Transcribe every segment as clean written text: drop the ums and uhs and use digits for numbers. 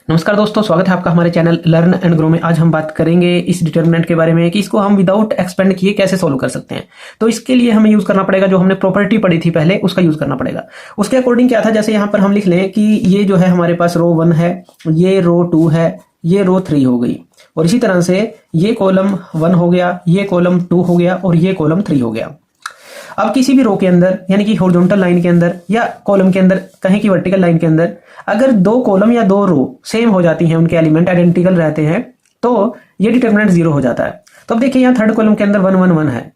नमस्कार दोस्तों, स्वागत है आपका हमारे चैनल लर्न एंड ग्रो में। आज हम बात करेंगे इस डिटर्मिनेंट के बारे में कि इसको हम विदाउट एक्सपेंड किए कैसे सोल्व कर सकते हैं। तो इसके लिए हमें यूज करना पड़ेगा जो हमने प्रॉपर्टी पढ़ी थी पहले, उसका यूज करना पड़ेगा। उसके अकॉर्डिंग क्या था, जैसे यहाँ पर हम लिख लें कि ये जो है हमारे पास रो 1 है, ये रो 2 है, ये रो 3 हो गई, और इसी तरह से ये कॉलम 1 हो गया, ये कॉलम 2 हो गया और ये कॉलम 3 हो गया। अब किसी भी रो के अंदर यानी कि हॉरिजॉन्टल लाइन के अंदर या कॉलम के अंदर, कहें कि वर्टिकल लाइन के अंदर, अगर दो कॉलम या दो रो सेम हो जाती हैं, उनके एलिमेंट आइडेंटिकल रहते हैं, तो ये डिटरमिनेंट 0 हो जाता है। तो अब देखिए यहाँ थर्ड कॉलम के अंदर 1 1 1 है।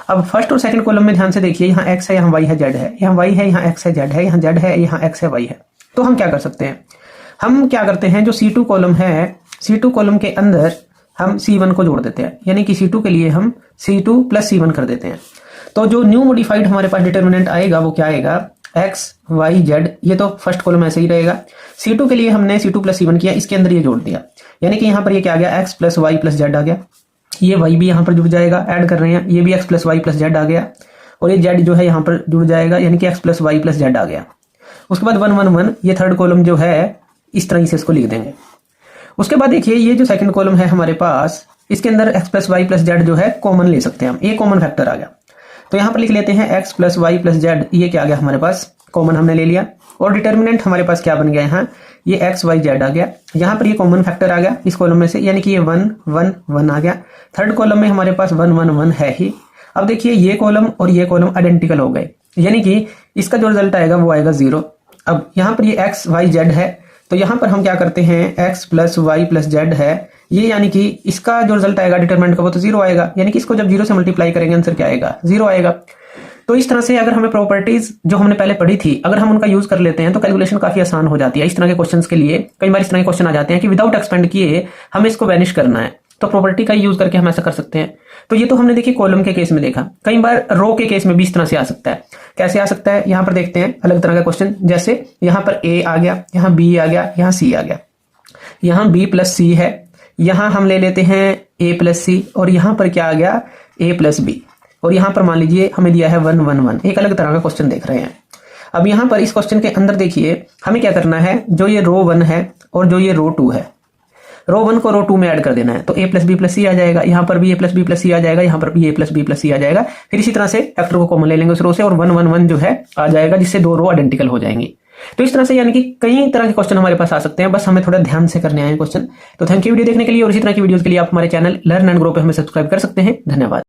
अब फर्स्ट और सेकंड कॉलम में ध्यान से देखिए, यहाँ x है, यहाँ y है, z है, यहाँ y है, यहाँ x है, z है, यहाँ z है, यहाँ x है, y है। तो हम क्या कर सकते हैं, हम क्या करते हैं, जो C2 कॉलम है, C2 कॉलम के अंदर हम C1 को जोड़ देते हैं, यानी कि C2 के लिए हम C2 प्लस C1 कर देते हैं। तो जो न्यू मॉडिफाइड हमारे पास डिटर्मिनेंट आएगा वो क्या आएगा, x y z। ये तो फर्स्ट कॉलम ऐसे ही रहेगा। C2 के लिए हमने C2 प्लस C1 किया, इसके अंदर ये जोड़ दिया, यानी कि यहाँ पर ये क्या आ गया, x plus y plus z आ गया। ये y भी यहाँ पर जुड़ जाएगा, ऐड कर रहे हैं, ये भी x plus y plus z आ गया, और ये z जो है यहाँ पर जुड़ जाएगा, यानी कि x plus y plus z आ गया। उसके बाद 1 1 1, ये थर्ड कॉलम जो है इस तरह से इसको लिख देंगे। उसके बाद देखिए ये जो सेकंड कॉलम है हमारे पास, इसके अंदर x plus Y plus Z जो है कॉमन ले सकते हैं हम, ये कॉमन फैक्टर आ गया। तो यहाँ पर लिख लेते हैं x plus Y plus Z, ये क्या आ गया हमारे पास, कॉमन हमने ले लिया। और डिटर्मिनेंट हमारे पास क्या बन गया, यहाँ ये x y z आ गया, यहाँ पर ये कॉमन फैक्टर आ गया इस कॉलम में से, यानी कि ये 1 1 1 आ गया। थर्ड कॉलम में हमारे पास 1 1 1 है ही। अब देखिए ये कॉलम और ये कॉलम आइडेंटिकल हो गए, यानी कि इसका जो रिजल्ट आएगा वो आएगा 0। अब यहाँ पर ये x y z है, तो यहाँ पर हम क्या करते हैं, x plus Y plus Z है ये, यानी कि इसका जो रिजल्ट आएगा डिटरमिनेंट का वो तो 0 आएगा, यानी कि इसको जब 0 से मल्टीप्लाई करेंगे आंसर क्या आएगा, 0 आएगा। तो इस तरह से अगर हमें प्रॉपर्टीज जो हमने पहले पढ़ी थी अगर हम उनका यूज कर लेते हैं तो कैलकुलेशन काफी आसान हो जाती है। इस तरह के क्वेश्चंस के लिए कई बार इस तरह के क्वेश्चन आ जाते हैं कि विदाउट एक्सपेंड किए हमें इसको वैनिश करना है, तो प्रॉपर्टी का यूज करके हम ऐसा कर सकते हैं। तो ये तो हमने देखिए कॉलम के केस में देखा, कई बार रो के केस में भी इस तरह से आ सकता है। कैसे आ सकता है, यहाँ पर देखते हैं अलग तरह का क्वेश्चन, जैसे यहाँ पर a आ गया, यहाँ b आ गया, यहाँ c आ गया, यहाँ b प्लस c है, यहाँ हम ले लेते हैं a प्लस c, और यहाँ पर क्या आ गया, a प्लस b, और यहाँ पर मान लीजिए हमें दिया है 1 1 1। एक अलग तरह का क्वेश्चन देख रहे हैं। अब यहाँ पर इस क्वेश्चन के अंदर देखिए हमें क्या करना है, जो ये रो 1 है और जो ये रो 2 है, रो 1 को रो 2 में ऐड कर देना है, तो a प्लस बी प्लस सी आ जाएगा, यहाँ पर भी a प्लस बी प्लस सी आ जाएगा, यहाँ पर भी a प्लस बी प्लस सी आ जाएगा। फिर इसी तरह से फैक्टर को कॉमन ले लेंगे उस रो से, और 1 1 1 जो है आ जाएगा, जिससे दो रो आइडेंटिकल हो जाएंगी। तो इस तरह से यानी कि कई तरह के क्वेश्चन हमारे पास आ सकते हैं, बस हमें थोड़ा ध्यान से करने आए क्वेश्चन। तो थैंक यू वीडियो देखने के लिए, और इसी तरह की वीडियोस के लिए आप हमारे चैनल लर्न एंड ग्रो पे हमें सब्सक्राइब कर सकते हैं। धन्यवाद।